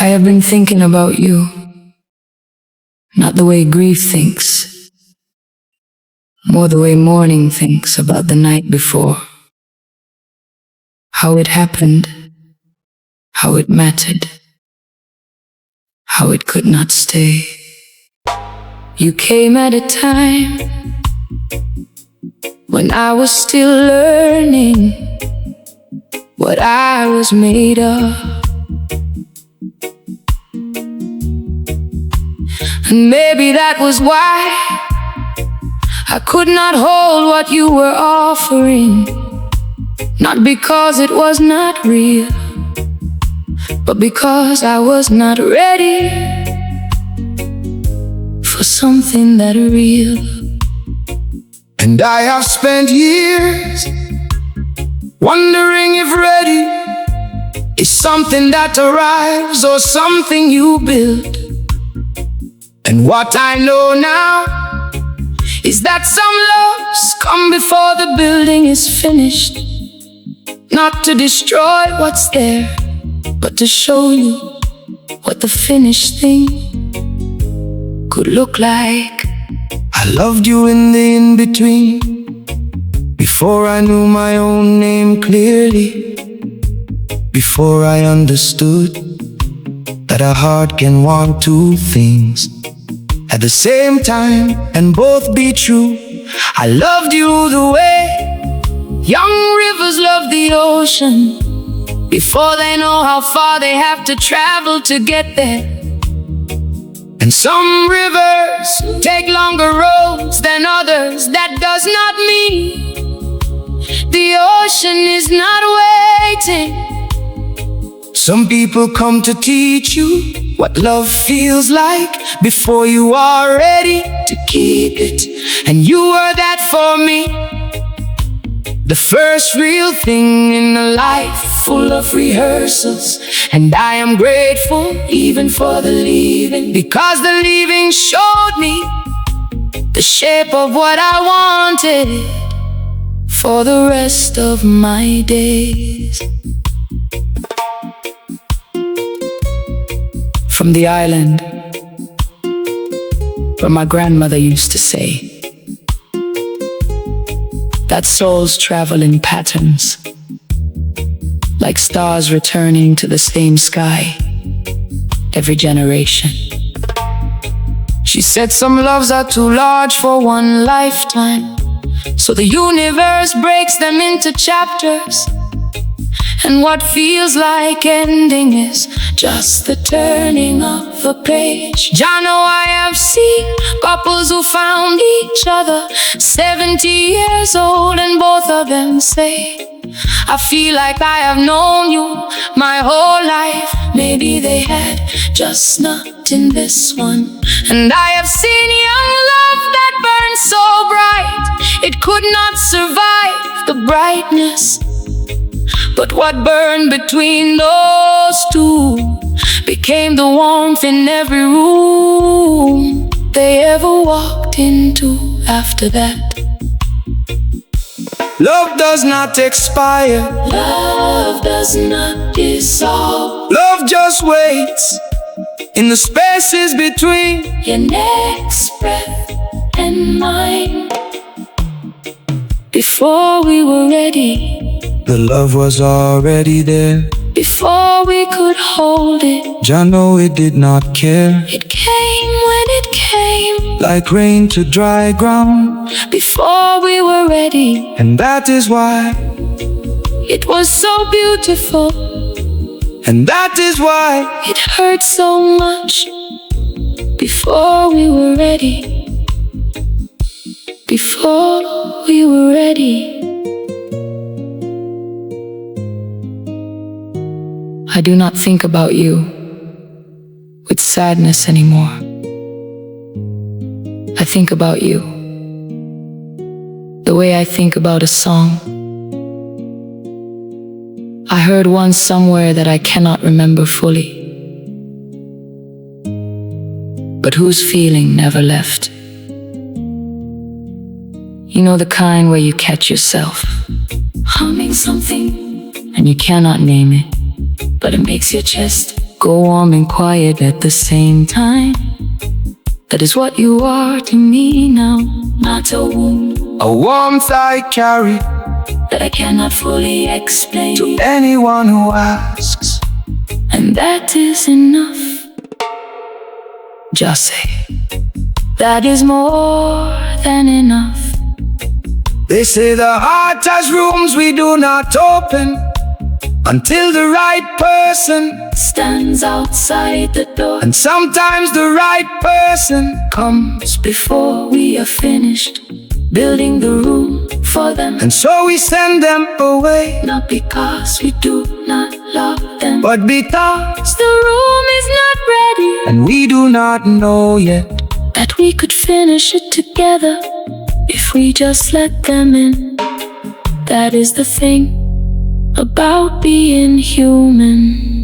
I have been thinking about you, not the way grief thinks, more the way mourning thinks about the night before. How it happened, how it mattered, how it could not stay. You came at a time when I was still learning what I was made of. And maybe that was why I could not hold what you were offering. Not because it was not real, but because I was not ready for something that real. And I have spent years wondering if ready is something that arrives or something you build. And what I know now is that some loves come before the building is finished, not to destroy what's there, but to show you what the finished thing could look like. I loved you in the in-between, before I knew my own name clearly, before I understood that a heart can want two things at the same time and both be true. I loved you the way young rivers love the ocean, before they know how far they have to travel to get there. And some rivers take longer roads than others. That does not mean the ocean is not waiting. Some people come to teach you what love feels like before you are ready to keep it. And you were that for me, the first real thing in a life full of rehearsals. And I am grateful even for the leaving, because the leaving showed me the shape of what I wanted for the rest of my days. From the island where my grandmother used to say that souls travel in patterns, like stars returning to the same sky every generation. She said some loves are too large for one lifetime, so the universe breaks them into chapters. And what feels like ending is just the turning of a page. I know I have seen couples who found each other 70 years old, and both of them say, I feel like I have known you my whole life. Maybe they had, just not in this one. And I have seen young love that burned so bright it could not survive the brightness. But what burned between those two became the warmth in every room they ever walked into after that. Love does not expire. Love does not dissolve. Love just waits in the spaces between your next breath and mine. Before we were ready, the love was already there. Before we could hold it, I know it did not care. It came when it came, like rain to dry ground. Before we were ready, and that is why it was so beautiful. And that is why it hurt so much. Before we were ready, before we were ready. I do not think about you with sadness anymore. I think about you the way I think about a song. I heard one somewhere that I cannot remember fully, but whose feeling never left. You know, the kind where you catch yourself humming something and you cannot name it, but it makes your chest go warm and quiet at the same time. That is what you are to me now. Not a wound, a warmth I carry that I cannot fully explain to anyone who asks. And that is enough. Just say, that is more than enough. They say the heart has rooms we do not open until the right person stands outside the door. And sometimes the right person comes before we are finished building the room for them. And so we send them away, not because we do not love them, but because the room is not ready, and we do not know yet that we could finish it together if we just let them in. That is the thing about being human.